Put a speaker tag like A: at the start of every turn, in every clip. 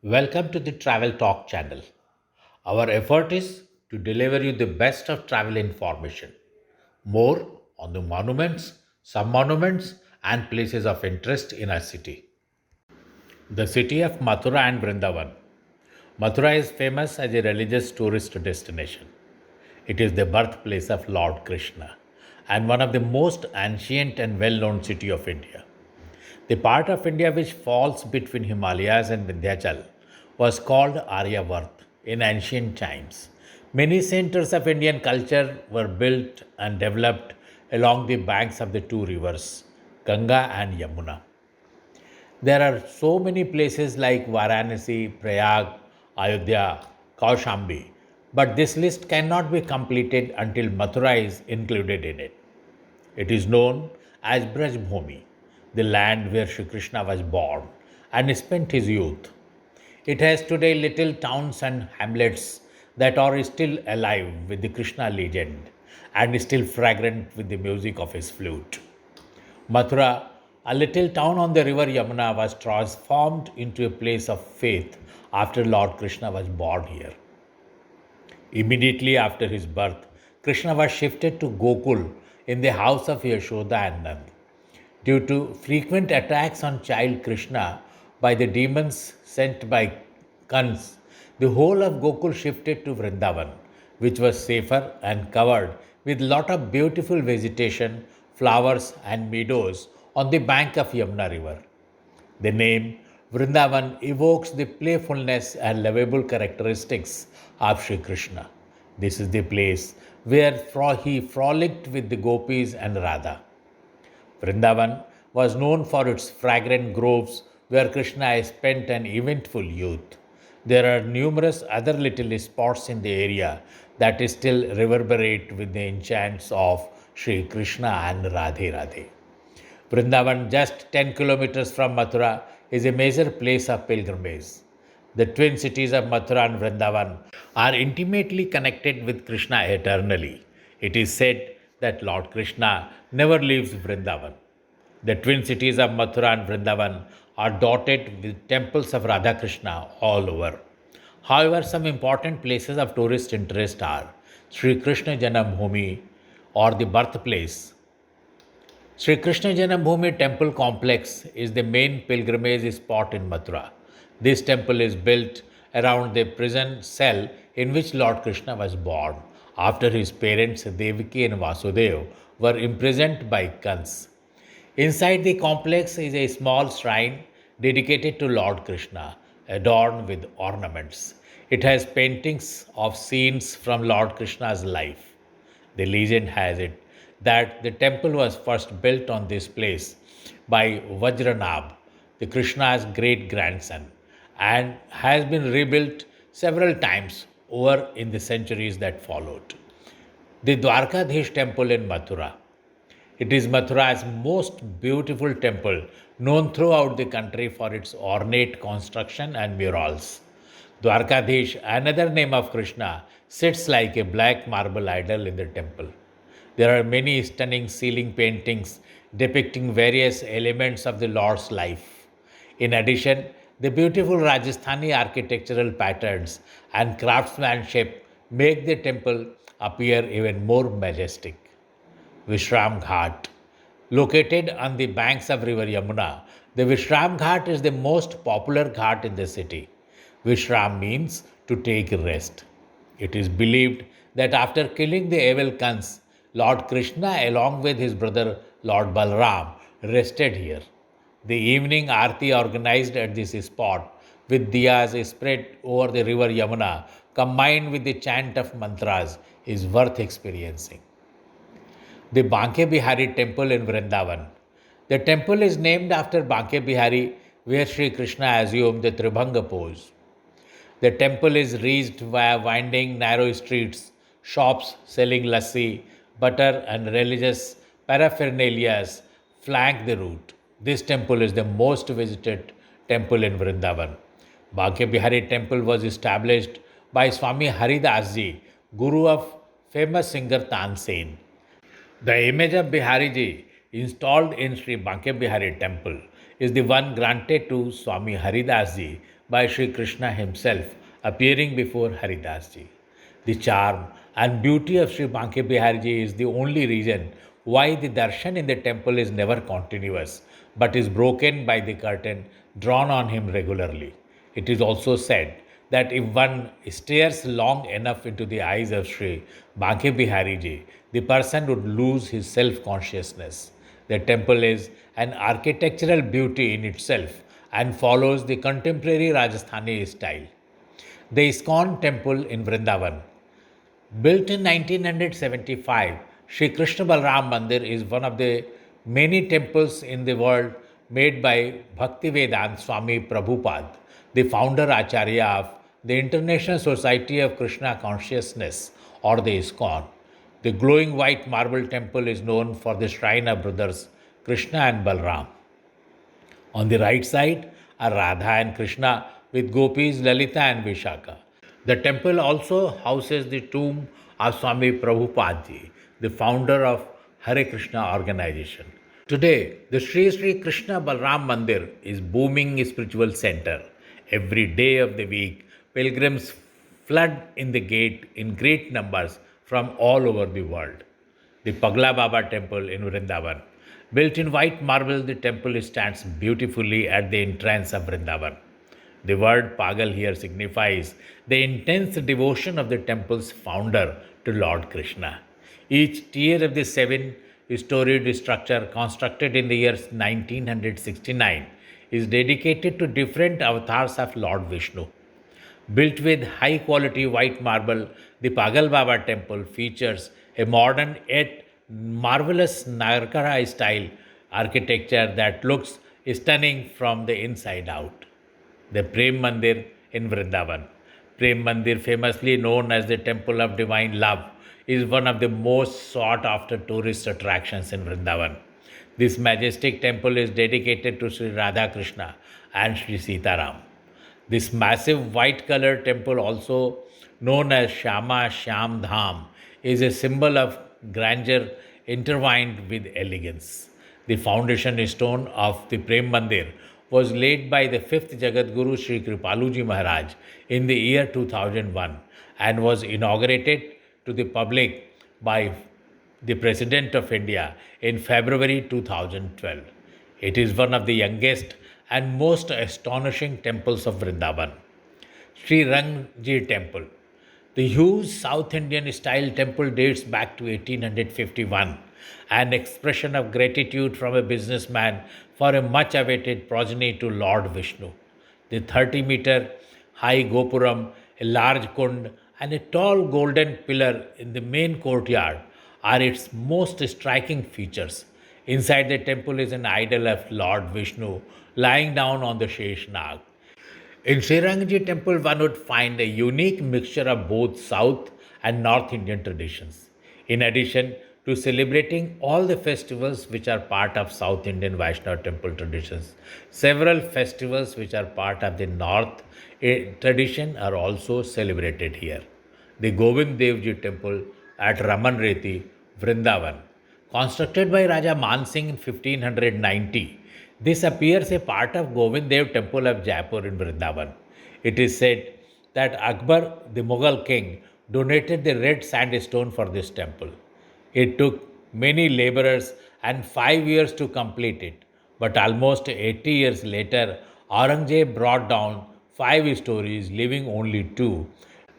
A: Welcome to the Travel Talk channel. Our effort is to deliver you the best of travel information, more on the monuments, sub-monuments, and places of interest in our city. The city of Mathura and Vrindavan. Mathura is famous as a religious tourist destination. It is the birthplace of Lord Krishna and one of the most ancient and well-known city of India. The part of India which falls between Himalayas and Vindhyachal was called Aryavarta in ancient times. Many centers of Indian culture were built and developed along the banks of the two rivers, Ganga and Yamuna. There are so many places like Varanasi, Prayag, Ayodhya, Kaushambi, but this list cannot be completed until Mathura is included in it. It is known as Brajbhumi, the land where Sri Krishna was born and spent his youth. It has today little towns and hamlets that are still alive with the Krishna legend and still fragrant with the music of his flute. Mathura, a little town on the river Yamuna, was transformed into a place of faith after Lord Krishna was born here. Immediately after his birth, Krishna was shifted to Gokul in the house of Yashoda and Nand. Due to frequent attacks on child Krishna by the demons sent by Kans, the whole of Gokul shifted to Vrindavan, which was safer and covered with lot of beautiful vegetation, flowers and meadows on the bank of Yamuna river. The name Vrindavan evokes the playfulness and lovable characteristics of Sri Krishna. This is the place where he frolicked with the gopis and Radha. Vrindavan was known for its fragrant groves where Krishna spent an eventful youth. There are numerous other little spots in the area that still reverberate with the enchants of Sri Krishna and Radhe Radhe. Vrindavan, just 10 kilometers from Mathura, is a major place of pilgrimage. The twin cities of Mathura and Vrindavan are intimately connected with Krishna eternally. It is said that Lord Krishna never leaves Vrindavan. The twin cities of Mathura and Vrindavan are dotted with temples of Radha Krishna all over. However, some important places of tourist interest are Sri Krishna Janambhoomi or the birthplace. Sri Krishna Janambhoomi temple complex is the main pilgrimage spot in Mathura. This temple is built around the prison cell in which Lord Krishna was born after his parents Devaki and Vasudeva were imprisoned by Kans. Inside the complex is a small shrine dedicated to Lord Krishna, adorned with ornaments. It has paintings of scenes from Lord Krishna's life. The legend has it that the temple was first built on this place by Vajranab, the Krishna's great grandson, and has been rebuilt several times over in the centuries that followed. The Dwarkadhish temple in Mathura. It is Mathura's most beautiful temple, known throughout the country for its ornate construction and murals. Dwarkadhish, another name of Krishna, sits like a black marble idol in the temple. There are many stunning ceiling paintings depicting various elements of the Lord's life. In addition, the beautiful Rajasthani architectural patterns and craftsmanship make the temple appear even more majestic. Vishramghat. Located on the banks of river Yamuna, the Vishramghat is the most popular ghat in the city. Vishram means to take rest. It is believed that after killing the evil Kans, Lord Krishna along with his brother Lord Balram rested here. The evening arti organized at this spot with diyas spread over the river Yamuna combined with the chant of mantras is worth experiencing. The Banke Bihari temple in Vrindavan. The temple is named after Banke Bihari, where Sri Krishna assumed the Tribhanga pose. The temple is reached via winding narrow streets, shops selling lassi, butter, and religious paraphernalia flank the route. This temple is the most visited temple in Vrindavan. Banke Bihari temple was established by Swami Haridas ji, guru of famous singer Tansen. The image of Bihariji installed in Sri Banke Bihari temple is the one granted to Swami Haridas Ji by Sri Krishna himself appearing before Haridas Ji. The charm and beauty of Sri Banke Bihari Ji is the only reason why the darshan in the temple is never continuous but is broken by the curtain drawn on him regularly. It is also said that if one stares long enough into the eyes of Sri Banke Bihari Ji, the person would lose his self consciousness. The temple is an architectural beauty in itself and follows the contemporary Rajasthani style. The ISKCON temple in Vrindavan, built in 1975, Sri Krishna Balram Mandir is one of the many temples in the world made by Bhaktivedanta Swami Prabhupada, the founder Acharya of the International Society of Krishna Consciousness, or the ISKCON. The glowing white marble temple is known for the shrine of brothers Krishna and Balram. On the right side are Radha and Krishna with gopis Lalita and Vishaka. The temple also houses the tomb of Swami Prabhupada Ji, the founder of Hare Krishna organization. Today, the Sri Sri Krishna Balram Mandir is booming spiritual center. Every day of the week, pilgrims flood in the gate in great numbers from all over the world. The Pagla Baba temple in Vrindavan. Built in white marble, the temple stands beautifully at the entrance of Vrindavan. The word Pagal here signifies the intense devotion of the temple's founder to Lord Krishna. Each tier of the seven-storied structure constructed in the year 1969 is dedicated to different avatars of Lord Vishnu. Built with high quality white marble, the Pagal Baba temple features a modern yet marvelous Nagarkara style architecture that looks stunning from the inside out. The Premmandir in Vrindavan. Prem Mandir, famously known as the Temple of Divine Love, is one of the most sought after tourist attractions in Vrindavan. This majestic temple is dedicated to Sri Radha Krishna and Sri Sitaram. This massive white colored temple, also known as Shama Shyam Dham, is a symbol of grandeur intertwined with elegance. The foundation stone of the Prem Mandir was laid by the fifth Jagat Guru Sri Kripaluji Maharaj in the year 2001 and was inaugurated to the public by the President of India in February 2012. It is one of the youngest and most astonishing temples of Vrindavan. Sri Rangji Temple. The huge South Indian style temple dates back to 1851, an expression of gratitude from a businessman for a much awaited progeny to Lord Vishnu. The 30-meter high Gopuram, a large kund, and a tall golden pillar in the main courtyard are its most striking features. Inside the temple is an idol of Lord Vishnu lying down on the Sheshnag. In Srirangji temple, one would find a unique mixture of both South and North Indian traditions. In addition to celebrating all the festivals which are part of South Indian Vaishnava temple traditions, several festivals which are part of the North tradition are also celebrated here. The Govind Devji temple at Ramanreti, Vrindavan, constructed by Raja Man Singh in 1590. This appears a part of Govind Dev temple of Jaipur in Vrindavan. It is said that Akbar, the Mughal king, donated the red sandstone for this temple. It took many laborers and 5 years to complete it, but almost 80 years later, Aurangzeb brought down 5 stories, leaving only two,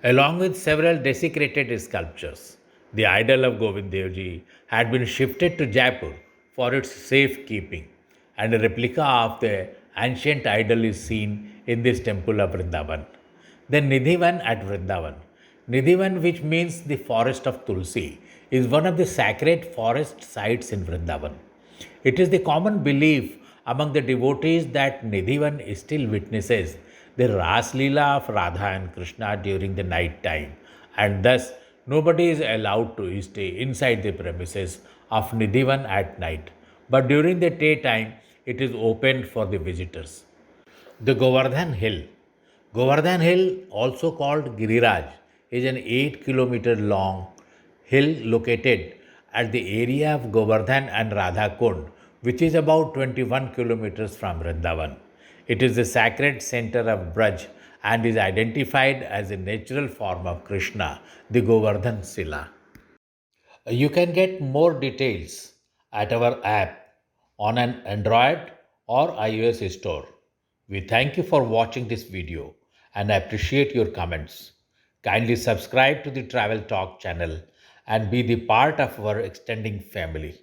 A: along with several desecrated sculptures. The idol of Govind Devji had been shifted to Jaipur for its safekeeping, and a replica of the ancient idol is seen in this temple of Vrindavan. The Nidhivan at Vrindavan. Nidhivan, which means the forest of Tulsi, is one of the sacred forest sites in Vrindavan. It is the common belief among the devotees that Nidhivan still witnesses the Ras Leela of Radha and Krishna during the night time, and thus nobody is allowed to stay inside the premises of Nidhivan at night. But during the daytime, it is opened for the visitors. The Govardhan Hill. Govardhan Hill, also called Giriraj, is an 8-kilometer long hill located at the area of Govardhan and Radha Kund, which is about 21 kilometers from Vrindavan. It is the sacred center of Braj and is identified as a natural form of Krishna, the Govardhan Sila. You can get more details at our app on an Android or iOS store. We thank you for watching this video and appreciate your comments. Kindly subscribe to the Travel Talk channel and be the part of our extending family.